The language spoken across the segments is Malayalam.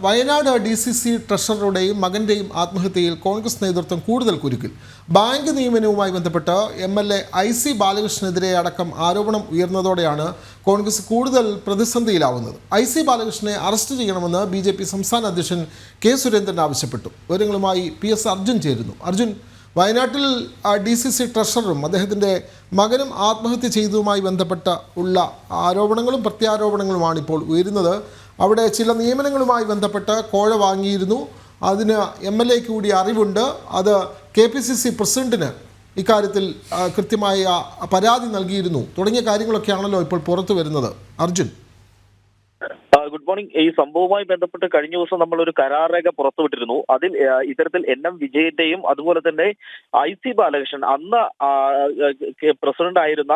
വയനാട് DCC ട്രഷററുടെയും മകന്റെയും ആത്മഹത്യയിൽ കോൺഗ്രസ് നേതൃത്വം കൂടുതൽ കുരുക്കിൽ. ബാങ്ക് നിയമനവുമായി ബന്ധപ്പെട്ട് MLA IC ബാലകൃഷ്ണനെതിരെ അടക്കം ആരോപണം ഉയർന്നതോടെയാണ് കോൺഗ്രസ് കൂടുതൽ പ്രതിസന്ധിയിലാവുന്നത്. IC ബാലകൃഷ്ണനെ അറസ്റ്റ് ചെയ്യണമെന്ന് BJP സംസ്ഥാന അധ്യക്ഷൻ K. സുരേന്ദ്രൻ ആവശ്യപ്പെട്ടു. വിവരങ്ങളുമായി PS അർജുൻ ചേരുന്നു. അർജുൻ, വയനാട്ടിൽ DCC ട്രഷററും അദ്ദേഹത്തിൻ്റെ മകനും ആത്മഹത്യ ചെയ്തതുമായി ബന്ധപ്പെട്ട ഉള്ള ആരോപണങ്ങളും പ്രത്യാരോപണങ്ങളുമാണ് ഇപ്പോൾ ഉയരുന്നത്. അവിടെ ചില നിയമനങ്ങളുമായി ബന്ധപ്പെട്ട് കോഴ വാങ്ങിയിരുന്നു. അതിന് MLA കൂടി അറിവുണ്ട്. അത് KPCC പ്രസിഡന്റിന് ഇക്കാര്യത്തിൽ കൃത്യമായ പരാതി നൽകിയിരുന്നു. തുടങ്ങിയ കാര്യങ്ങളൊക്കെയാണല്ലോ ഇപ്പോൾ പുറത്തു വരുന്നത്. Arjun, good morning. ഈ സംഭവവുമായി ബന്ധപ്പെട്ട് കഴിഞ്ഞ ദിവസം നമ്മൾ ഒരു കരാർ രേഖ പുറത്തുവിട്ടിരുന്നു. അതിൽ ഇത്തരത്തിൽ NM വിജയന്റെയും അതുപോലെ തന്നെ IC ബാലകൃഷ്ണൻ, അന്ന് പ്രസിഡന്റ് ആയിരുന്ന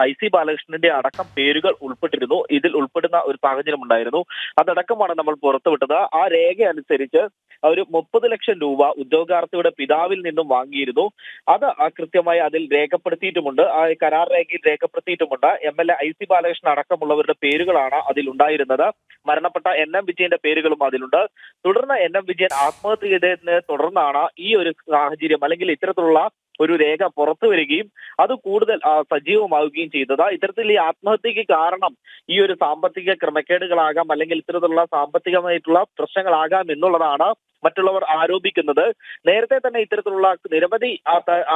IC ബാലകൃഷ്ണന്റെ അടക്കം പേരുകൾ ഉൾപ്പെട്ടിരുന്നു. ഇതിൽ ഉൾപ്പെടുന്ന ഒരു സാഹചര്യം ഉണ്ടായിരുന്നു. അതടക്കമാണ് നമ്മൾ പുറത്തുവിട്ടത്. ആ രേഖ അനുസരിച്ച് ഒരു 30 ലക്ഷം രൂപ ഉദ്യോഗാർത്ഥിയുടെ പിതാവിൽ നിന്നും വാങ്ങിയിരുന്നു. അത് കൃത്യമായി അതിൽ രേഖപ്പെടുത്തിയിട്ടുമുണ്ട്. ആ കരാർ രേഖയിൽ രേഖപ്പെടുത്തിയിട്ടുമുണ്ട്. MLA IC ബാലകൃഷ്ണൻ അടക്കമുള്ളവരുടെ പേരുകളാണ് അതിൽ ഉണ്ടായിരുന്നത്. മരണപ്പെട്ട NM വിജയന്റെ പേരുകളും അതിലുണ്ട്. തുടർന്ന് NM വിജയൻ ആത്മഹത്യ ചെയ്തതിനെ തുടർന്നാണ് ഈ ഒരു സാഹചര്യം അല്ലെങ്കിൽ ഇത്തരത്തിലുള്ള ഒരു രേഖ പുറത്തു വരികയും അത് കൂടുതൽ സജീവമാവുകയും ചെയ്തത്. ഇത്തരത്തിൽ ഈ ആത്മഹത്യക്ക് കാരണം ഈ ഒരു സാമ്പത്തിക ക്രമക്കേടുകളാകാം, അല്ലെങ്കിൽ ഇത്തരത്തിലുള്ള സാമ്പത്തികമായിട്ടുള്ള പ്രശ്നങ്ങളാകാം എന്നുള്ളതാണ് മറ്റുള്ളവർ ആരോപിക്കുന്നത്. നേരത്തെ തന്നെ ഇത്തരത്തിലുള്ള നിരവധി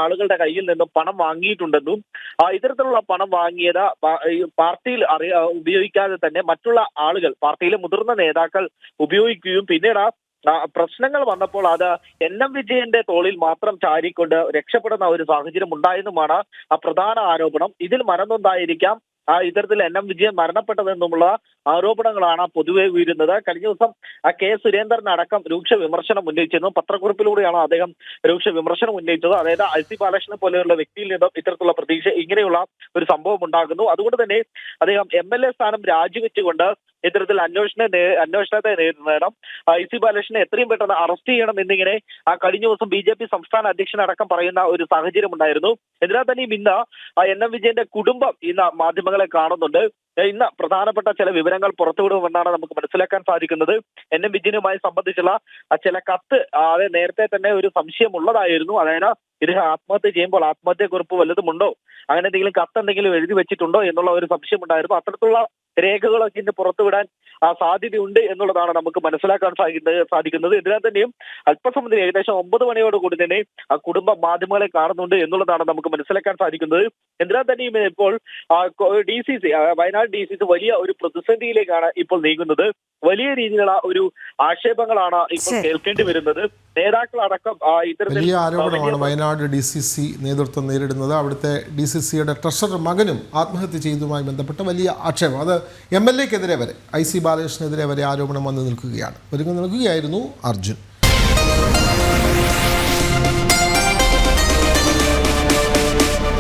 ആളുകളുടെ കയ്യിൽ നിന്നും പണം വാങ്ങിയിട്ടുണ്ടെന്നും ഇത്തരത്തിലുള്ള പണം വാങ്ങിയത് പാർട്ടിയിൽ ഉപയോഗിക്കാതെ തന്നെ മറ്റുള്ള ആളുകൾ, പാർട്ടിയിലെ മുതിർന്ന നേതാക്കൾ ഉപയോഗിക്കുകയും പിന്നീട് പ്രശ്നങ്ങൾ വന്നപ്പോൾ അത് NM വിജയന്റെ തോളിൽ മാത്രം ചാരിക്കൊണ്ട് രക്ഷപ്പെടുന്ന ഒരു സാഹചര്യം ഉണ്ടായെന്നുമാണ് പ്രധാന ആരോപണം. ഇതിൽ മനംനൊന്തായിരിക്കാം ഇത്തരത്തിൽ NM വിജയൻ മരണപ്പെട്ടതെന്നുമുള്ള ആരോപണങ്ങളാണ് പൊതുവെ ഉയരുന്നത്. കഴിഞ്ഞ ദിവസം K. സുരേന്ദ്രൻ അടക്കം രൂക്ഷ വിമർശനം ഉന്നയിച്ചിരുന്നു. പത്രക്കുറിപ്പിലൂടെയാണ് അദ്ദേഹം രൂക്ഷ വിമർശനം ഉന്നയിച്ചത്. അതായത് IC ബാലകൃഷ്ണനെ പോലെയുള്ള വ്യക്തിയിൽ നിന്നും ഇത്തരത്തിലുള്ള പ്രതീക്ഷ, ഇങ്ങനെയുള്ള ഒരു സംഭവം ഉണ്ടാകുന്നു. അതുകൊണ്ട് തന്നെ അദ്ദേഹം MLA സ്ഥാനം രാജിവെച്ചുകൊണ്ട് ഇത്തരത്തിൽ അന്വേഷണത്തെ നേരിടണം, IC ബാലകൃഷ്ണനെ എത്രയും പെട്ടെന്ന് അറസ്റ്റ് ചെയ്യണം എന്നിങ്ങനെ കഴിഞ്ഞ ദിവസം BJP സംസ്ഥാന അധ്യക്ഷനടക്കം പറയുന്ന ഒരു സാഹചര്യം ഉണ്ടായിരുന്നു. എന്നാൽ തന്നെയും ഇന്ന് NM വിജയന്റെ കുടുംബം ഇന്ന് മാധ്യമങ്ങളെ കാണുന്നുണ്ട്. ഇന്ന് പ്രധാനപ്പെട്ട ചില വിവരങ്ങൾ പുറത്തുവിടുമെന്നാണ് നമുക്ക് മനസ്സിലാക്കാൻ സാധിക്കുന്നത്. NM വിജയനുമായി സംബന്ധിച്ചുള്ള ചില കത്ത് നേരത്തെ തന്നെ ഒരു സംശയം ഉള്ളതായിരുന്നു. അതായത് ഇത് ആത്മഹത്യ ചെയ്യുമ്പോൾ ആത്മഹത്യക്കുറിപ്പ് വല്ലതുമുണ്ടോ, അങ്ങനെ എന്തെങ്കിലും കത്ത് എന്തെങ്കിലും എഴുതി വെച്ചിട്ടുണ്ടോ എന്നുള്ള ഒരു സംശയം ഉണ്ടായിരുന്നു. അത്തരത്തിലുള്ള രേഖകളൊക്കെ ഇന്ന് പുറത്തുവിടാൻ സാധ്യതയുണ്ട് എന്നുള്ളതാണ് നമുക്ക് മനസ്സിലാക്കാൻ സാധിക്കുന്നത്. ഇതിനാൽ തന്നെയും അല്പസമയം ഏകദേശം 9 മണിയോടുകൂടി തന്നെ കുടുംബം മാധ്യമങ്ങളെ കാണുന്നുണ്ട് എന്നുള്ളതാണ് നമുക്ക് മനസ്സിലാക്കാൻ സാധിക്കുന്നത്. എന്നാൽ തന്നെയും ഇപ്പോൾ DCC വയനാട് DCC വലിയ ഒരു പ്രതിസന്ധിയിലേക്കാണ് ഇപ്പോൾ നീങ്ങുന്നത്. വലിയ രീതിയിലുള്ള ഒരു ആക്ഷേപങ്ങളാണ് ഇപ്പോൾ കേൾക്കേണ്ടി വരുന്നത്. നേതാക്കളടക്കം ഇത്തരത്തിൽ വലിയ ആരോപണമാണ് വയനാട് DCC നേതൃത്വം നേരിടുന്നത്. അവിടുത്തെ DCCയുടെ ട്രഷറർ മകനും ആത്മഹത്യ ചെയ്തതുമായി ബന്ധപ്പെട്ട വലിയ ആക്ഷേപം, അത് MLA ക്കെതിരെ വരെ, IC ബാലകൃഷ്ണനെതിരെ വരെ ആരോപണം വന്നു നിൽക്കുകയാണ്. ഒരുങ്ങി നിൽക്കുകയായിരുന്നു അർജുൻ.